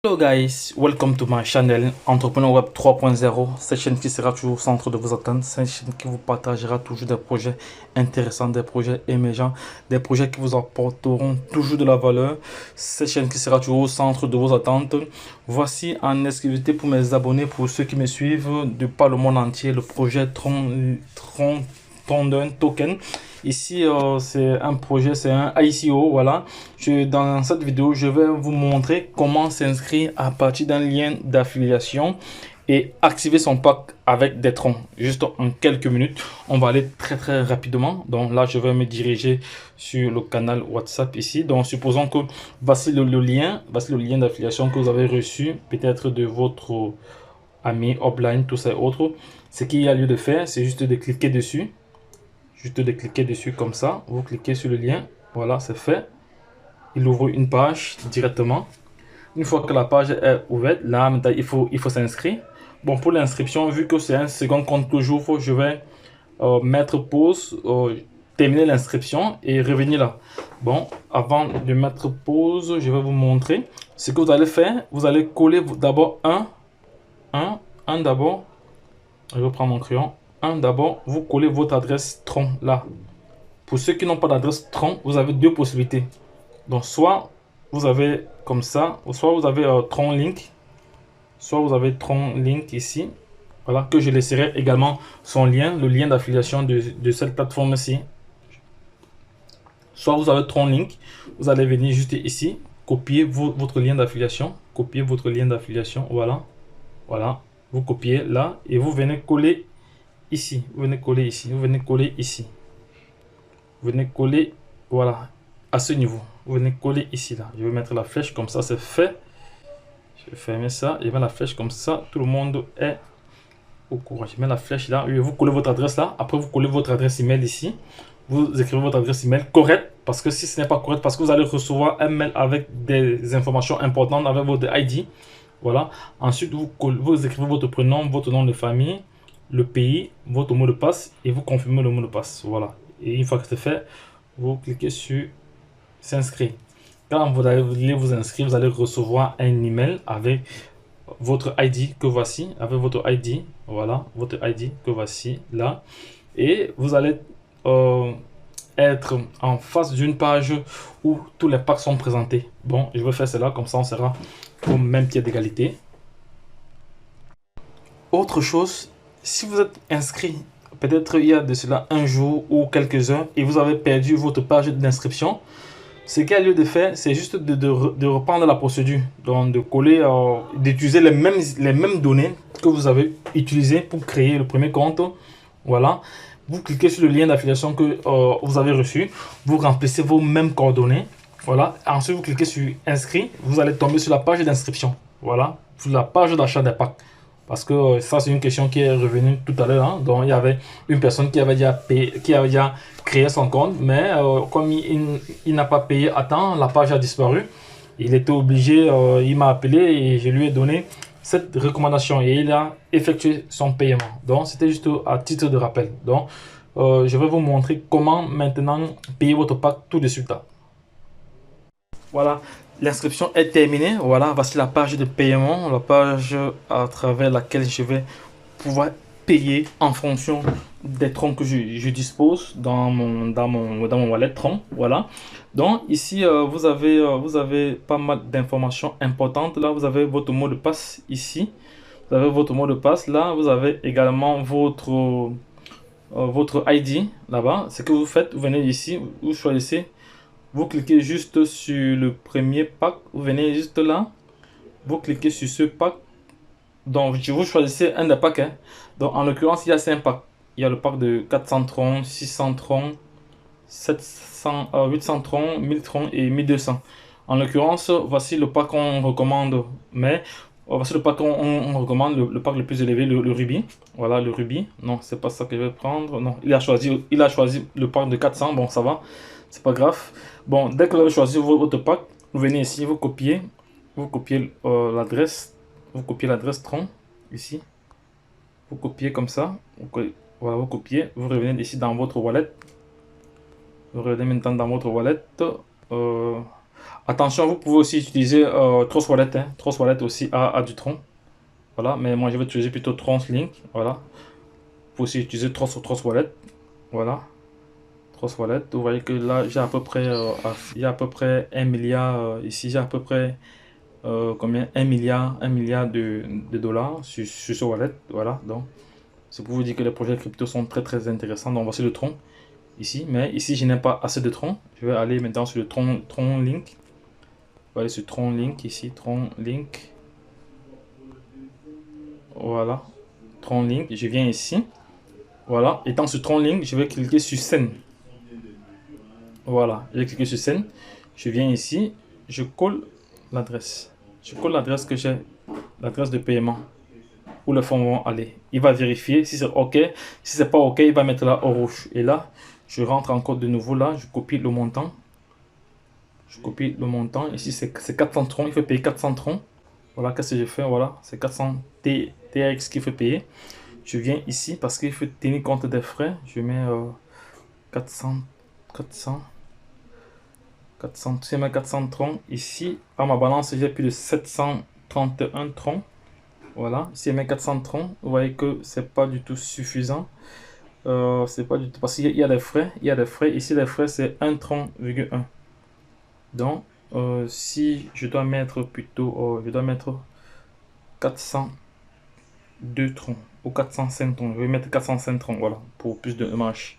Hello guys, welcome to my channel Entrepreneur Web 3.0, cette chaîne qui sera toujours au centre de vos attentes, cette chaîne qui vous partagera toujours des projets intéressants, des projets émergents, des projets qui vous apporteront toujours de la valeur, cette chaîne qui sera toujours au centre de vos attentes. Voici en exclusivité pour mes abonnés, pour ceux qui me suivent de par le monde entier, le projet Tron Token. Ici, c'est un projet, c'est un ICO, voilà. Dans cette vidéo, je vais vous montrer comment s'inscrire à partir d'un lien d'affiliation et activer son pack avec des troncs. Juste en quelques minutes, on va aller très rapidement. Donc là, je vais me diriger sur le canal WhatsApp ici. Donc, supposons que voici le lien d'affiliation que vous avez reçu, peut-être de votre ami offline, tout ça et autres. Ce qu'il y a lieu de faire, c'est juste de cliquer dessus. Juste de cliquer dessus comme ça. Vous cliquez sur le lien. Voilà, c'est fait. Il ouvre une page directement. Une fois que la page est ouverte, là, maintenant, il faut s'inscrire. Bon, pour l'inscription, vu que c'est un second compte toujours, je vais mettre pause, terminer l'inscription et revenir là. Bon, avant de mettre pause, je vais vous montrer ce que vous allez faire. Vous allez coller d'abord un d'abord. Je vais prendre mon crayon. D'abord, vous collez votre adresse Tron là. Pour ceux qui n'ont pas d'adresse Tron, vous avez deux possibilités. Donc, soit vous avez comme ça, ou soit vous avez Tron Link, soit vous avez Tron Link ici. Voilà, que je laisserai également son lien, le lien d'affiliation de cette plateforme-ci. Soit vous avez Tron Link, vous allez venir juste ici, copier votre lien d'affiliation, copier votre lien d'affiliation, voilà. Voilà, vous copiez là et vous venez coller ici, vous venez coller ici, vous venez coller ici. Vous venez coller, voilà, à ce niveau. Vous venez coller ici, là. Je vais mettre la flèche comme ça, c'est fait. Je vais fermer ça. Je mets la flèche comme ça. Tout le monde est au courant. Je mets la flèche là. Et vous collez votre adresse là. Après, vous collez votre adresse email ici. Vous écrivez votre adresse email correcte. Parce que si ce n'est pas correct, parce que vous allez recevoir un mail avec des informations importantes, avec votre ID. Voilà. Ensuite, vous écrivez votre prénom, votre nom de famille, le pays, votre mot de passe et vous confirmez le mot de passe. Voilà. Et une fois que c'est fait, vous cliquez sur s'inscrire. Quand vous allez vous inscrire, vous allez recevoir un email avec votre ID que voici, avec votre ID, voilà, votre ID que voici là. Et vous allez être en face d'une page où tous les packs sont présentés. Bon, je vais faire cela, comme ça on sera au même pied d'égalité. Autre chose, si vous êtes inscrit peut-être il y a de cela un jour ou quelques heures et vous avez perdu votre page d'inscription, ce qu'il y a lieu de faire, c'est juste de reprendre la procédure, donc de coller, d'utiliser les mêmes données que vous avez utilisées pour créer le premier compte. Voilà, vous cliquez sur le lien d'affiliation que vous avez reçu, vous remplissez vos mêmes coordonnées. Voilà, ensuite vous cliquez sur inscrit, vous allez tomber sur la page d'inscription. Voilà, sur la page d'achat des packs. Parce que ça, c'est une question qui est revenue tout à l'heure. Hein. Donc, il y avait une personne qui avait déjà créé son compte, mais comme il n'a pas payé à temps, la page a disparu. Il était obligé, il m'a appelé et je lui ai donné cette recommandation et il a effectué son paiement. Donc, c'était juste à titre de rappel. Donc, je vais vous montrer comment maintenant payer votre pack tout de suite là. Voilà, l'inscription est terminée. Voilà, voici la page de paiement, la page à travers laquelle je vais pouvoir payer en fonction des troncs que je dispose dans mon wallet Tron. Voilà. Donc ici, vous avez pas mal d'informations importantes. Là, vous avez votre mot de passe ici. Vous avez votre mot de passe. Là, vous avez également votre ID là-bas. Ce que vous faites, vous venez ici, vous choisissez. Vous cliquez juste sur le premier pack, vous venez juste là, vous cliquez sur ce pack. Donc, vous choisissez un des packs. Hein. Donc, en l'occurrence, il y a 5 packs. Il y a le pack de 400 troncs, 600 troncs, 700, 800 troncs, 1000 troncs et 1200. En l'occurrence, voici le pack qu'on recommande. Mais voici le pack qu'on recommande, le pack le plus élevé, le rubis. Voilà, le rubis. Non, c'est pas ça que je vais prendre. Non, il a choisi le pack de 400. Bon, ça va. C'est pas grave. Bon, dès que vous avez choisi votre pack, vous venez ici, vous copiez l'adresse, vous copiez l'adresse Tron ici, vous copiez comme ça, voilà, vous copiez, vous revenez ici dans votre wallet, vous revenez maintenant dans votre wallet, Attention, vous pouvez aussi utiliser Trust Wallet. Hein. Trust Wallet aussi a du Tron. Voilà, mais moi je vais utiliser plutôt Tron Link. Voilà. Vous pouvez aussi utiliser Trust Wallet. Voilà. Trust Wallet. Vous voyez que là, j'ai à peu près, il y a à peu près 1 milliard. Ici, j'ai à peu près combien? 1 milliard de dollars sur ce wallet. Voilà. Donc, c'est pour vous dire que les projets crypto sont très intéressants. Donc, voici le Tron ici. Mais ici, je n'ai pas assez de Tron. Je vais aller maintenant sur le Tron Link. On va aller sur Tron Link ici. Tron Link. Voilà. Tron Link. Je viens ici. Voilà. Étant sur Tron Link, je vais cliquer sur Send. Voilà. Je vais cliquer sur Send. Je viens ici. Je colle l'adresse. Je colle l'adresse que j'ai. L'adresse de paiement. Où les fonds vont aller. Il va vérifier si c'est OK. Si c'est pas OK, il va mettre là au rouge. Et là, je rentre encore de nouveau là. Je copie le montant. Je copie le montant. Ici, c'est 400 troncs. Il faut payer 400 troncs. Voilà, qu'est-ce que j'ai fait? Voilà, c'est 400 TRX qu'il faut payer. Je viens ici parce qu'il faut tenir compte des frais. Je mets 400. Si je mets 400 troncs. Ici, à ma balance, j'ai plus de 731 troncs. Voilà, si je mets 400 troncs, vous voyez que c'est pas du tout suffisant. C'est pas du tout parce qu'il y a des frais. Il y a des frais. Ici, les frais, c'est 1 tronc,1. Donc, si je dois mettre plutôt, je dois mettre 402 troncs ou 405 troncs. Je vais mettre 405 troncs, voilà, pour plus de marge.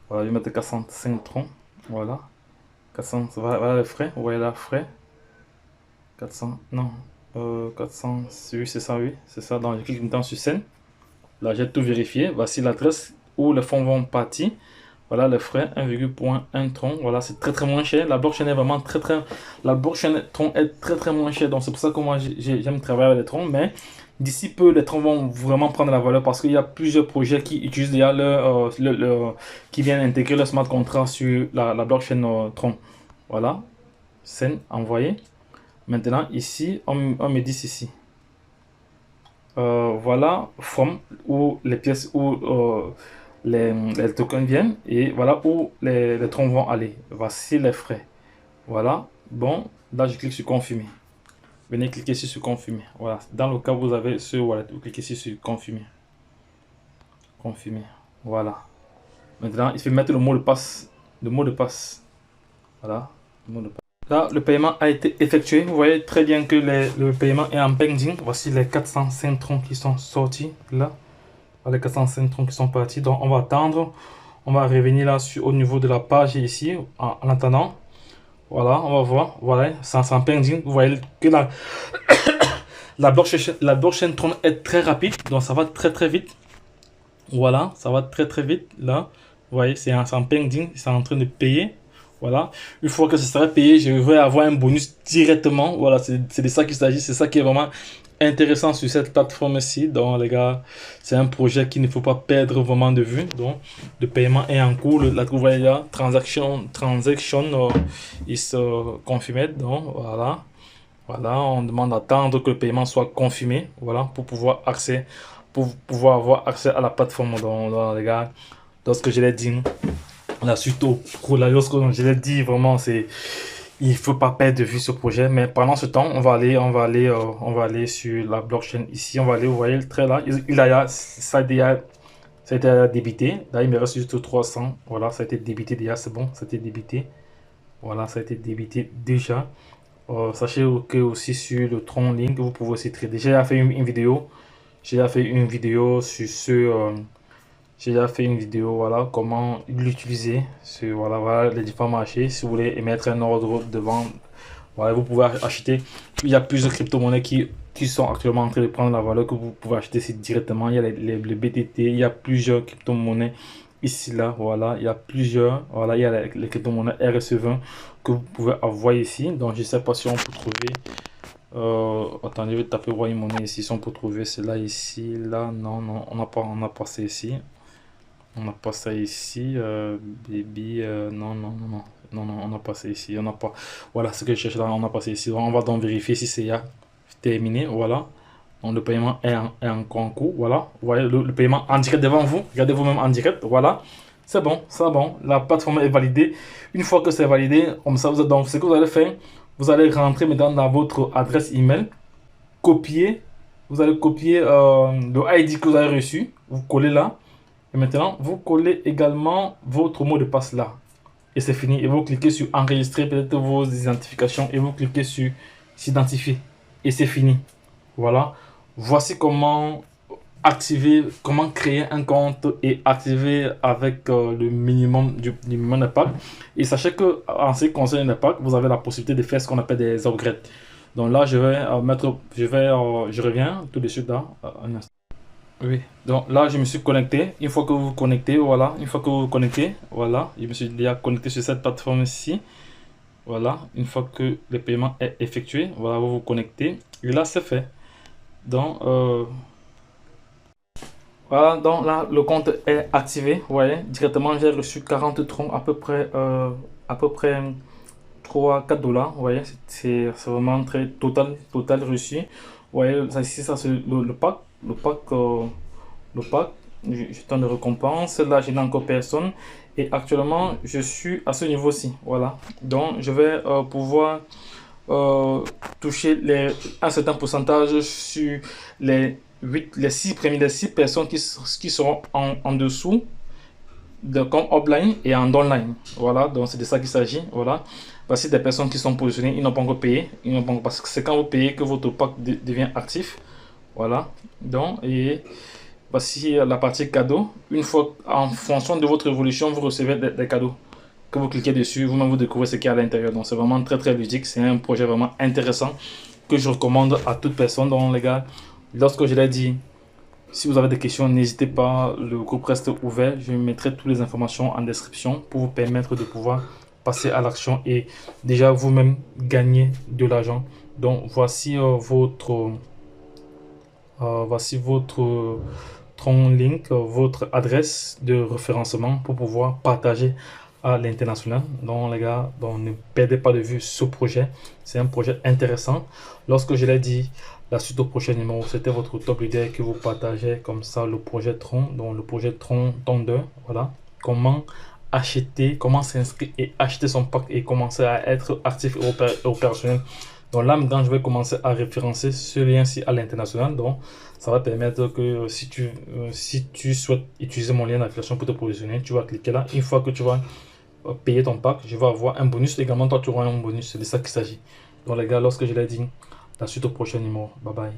Voilà, je vais mettre 405 troncs, voilà. 400, voilà les frais, vous voyez là, frais. 400, non, 400, oui, c'est ça, oui, c'est ça. Donc, je clique maintenant sur scène. Là, j'ai tout vérifié. Voici l'adresse où les fonds vont partir. Voilà les frais, 1,1 tron. Voilà, c'est très moins cher. La blockchain est vraiment la blockchain tron est très moins cher. Donc c'est pour ça que moi j'aime travailler avec les trons. Mais d'ici peu, les trons vont vraiment prendre la valeur parce qu'il y a plusieurs projets qui utilisent déjà qui viennent intégrer le smart contract sur la blockchain tron. Voilà, scène envoyée. Maintenant ici, on me dit ceci. Voilà, from où les pièces où les tokens viennent et voilà où les troncs vont aller. Voici les frais. Voilà. Bon, là je clique sur confirmer. Venez cliquer sur confirmer. Voilà. Dans le cas où vous avez ce wallet, vous cliquez sur confirmer. Confirmer. Voilà. Maintenant, il faut mettre le mot de passe. Le mot de passe. Voilà. Le mot de passe. Là, le paiement a été effectué. Vous voyez très bien que le paiement est en pending. Voici les 405 troncs qui sont sortis là. Les 405 troncs qui sont partis. Donc, on va attendre. On va revenir là au niveau de la page ici. En attendant. Voilà, on va voir. Voilà, c'est en pending. Vous voyez que la blockchain Tron est très rapide. Donc, ça va très vite. Voilà, ça va très vite. Là, vous voyez, c'est en pending. C'est en train de payer. Voilà, une fois que ce sera payé, je vais avoir un bonus directement. Voilà, c'est de ça qu'il s'agit. C'est ça qui est vraiment intéressant sur cette plateforme-ci. Donc, les gars, c'est un projet qu'il ne faut pas perdre vraiment de vue. Donc, le paiement est en cours. Là, vous voyez là, transaction is confirmed. Donc, voilà. Voilà, on demande d'attendre que le paiement soit confirmé. Voilà, pour pouvoir avoir accès à la plateforme. Donc les gars, lorsque je l'ai dit. Là, surtout, lorsque je l'ai dit, vraiment, il ne faut pas perdre de vue ce projet. Mais pendant ce temps, on va aller sur la blockchain ici. On va aller, vous voyez le trait là. Ça a été débité. Là, il me reste juste 300. Voilà, ça a été débité déjà. C'est bon, ça a été débité. Voilà, ça a été débité déjà. Sachez que aussi sur le Tron Link, vous pouvez aussi trader. J'ai déjà fait une vidéo. J'ai déjà fait une vidéo sur ce. J'ai déjà fait une vidéo, voilà, comment l'utiliser. Voilà les différents marchés. Si vous voulez émettre un ordre de vente, voilà, vous pouvez acheter. Il y a plusieurs crypto-monnaies qui sont actuellement en train de prendre la valeur que vous pouvez acheter directement. Il y a les BTT, il y a plusieurs crypto-monnaies ici, là, voilà. Il y a plusieurs, voilà, il y a les crypto-monnaies RSE20 que vous pouvez avoir ici. Donc, je ne sais pas si on peut trouver. Attendez, je vais taper Why Money ici. Si on peut trouver cela ici, là, non, on n'a pas ça ici. On n'a pas ça ici, baby, non, on n'a pas ça ici, on n'a pas, voilà ce que je cherche là, on n'a pas ça ici, on va donc vérifier si c'est terminé, voilà, donc le paiement est en cours, voilà, vous voyez le paiement en direct devant vous, regardez vous-même en direct, voilà, c'est bon, la plateforme est validée. Une fois que c'est validé, comme ça, donc ce que vous allez faire, Vous allez rentrer maintenant dans votre adresse email, copier, vous allez copier le ID que vous avez reçu, vous collez là, et maintenant vous collez également votre mot de passe là. Et c'est fini. Et vous cliquez sur enregistrer peut-être vos identifications et vous cliquez sur s'identifier. Et c'est fini. Voilà. Voici comment activer, comment créer un compte et activer avec le minimum du minimum d'impact. Et sachez que en ce qui concerne l'impact, vous avez la possibilité de faire ce qu'on appelle des upgrades. Donc là, je vais je reviens tout de suite là. Un instant. Oui, donc là je me suis connecté. Une fois que vous vous connectez, voilà, une fois que vous vous connectez, voilà, je me suis déjà connecté sur cette plateforme ici. Voilà, une fois que le paiement est effectué, voilà, vous vous connectez. Et là, c'est fait. Donc, voilà, donc là, le compte est activé. Vous voyez, directement, j'ai reçu 40 troncs, à peu près 3 4 $. Vous voyez, c'est vraiment très total reçu. Vous voyez, ça ici, ça c'est le pack. Le pack, jeton de récompense. Là, je n'ai encore personne. Et actuellement, je suis à ce niveau-ci. Voilà. Donc, je vais pouvoir toucher un certain pourcentage sur les 6 personnes qui seront en dessous comme offline et en online. Voilà, donc c'est de ça qu'il s'agit. Voilà, voici des personnes qui sont positionnées, ils n'ont pas encore payé, parce que c'est quand vous payez que votre pack devient actif. Voilà, donc et voici la partie cadeau. Une fois, en fonction de votre évolution, vous recevez des cadeaux que vous cliquez dessus, vous-même vous découvrez ce qu'il y a à l'intérieur. Donc c'est vraiment très ludique, c'est un projet vraiment intéressant que je recommande à toute personne. Donc les gars, lorsque je l'ai dit, si vous avez des questions, n'hésitez pas, le groupe reste ouvert. Je mettrai toutes les informations en description pour vous permettre de pouvoir passer à l'action et déjà vous-même gagner de l'argent. Donc voici votre Tron Link, votre adresse de référencement pour pouvoir partager à l'international. Donc les gars, donc, ne perdez pas de vue ce projet. C'est un projet intéressant. Lorsque je l'ai dit, la suite au prochain numéro, c'était votre top leader qui vous partageait comme ça le projet Tron. Donc le projet Tron Thunder, voilà. Comment acheter, comment s'inscrire et acheter son pack et commencer à être actif et opérationnel. Donc là maintenant je vais commencer à référencer ce lien-ci à l'international. Donc ça va permettre que si tu souhaites utiliser mon lien d'affiliation pour te positionner, tu vas cliquer là. Une fois que tu vas payer ton pack, je vais avoir un bonus. Également toi tu auras un bonus. C'est de ça qu'il s'agit. Donc les gars, lorsque je l'ai dit, la suite au prochain numéro. Bye bye.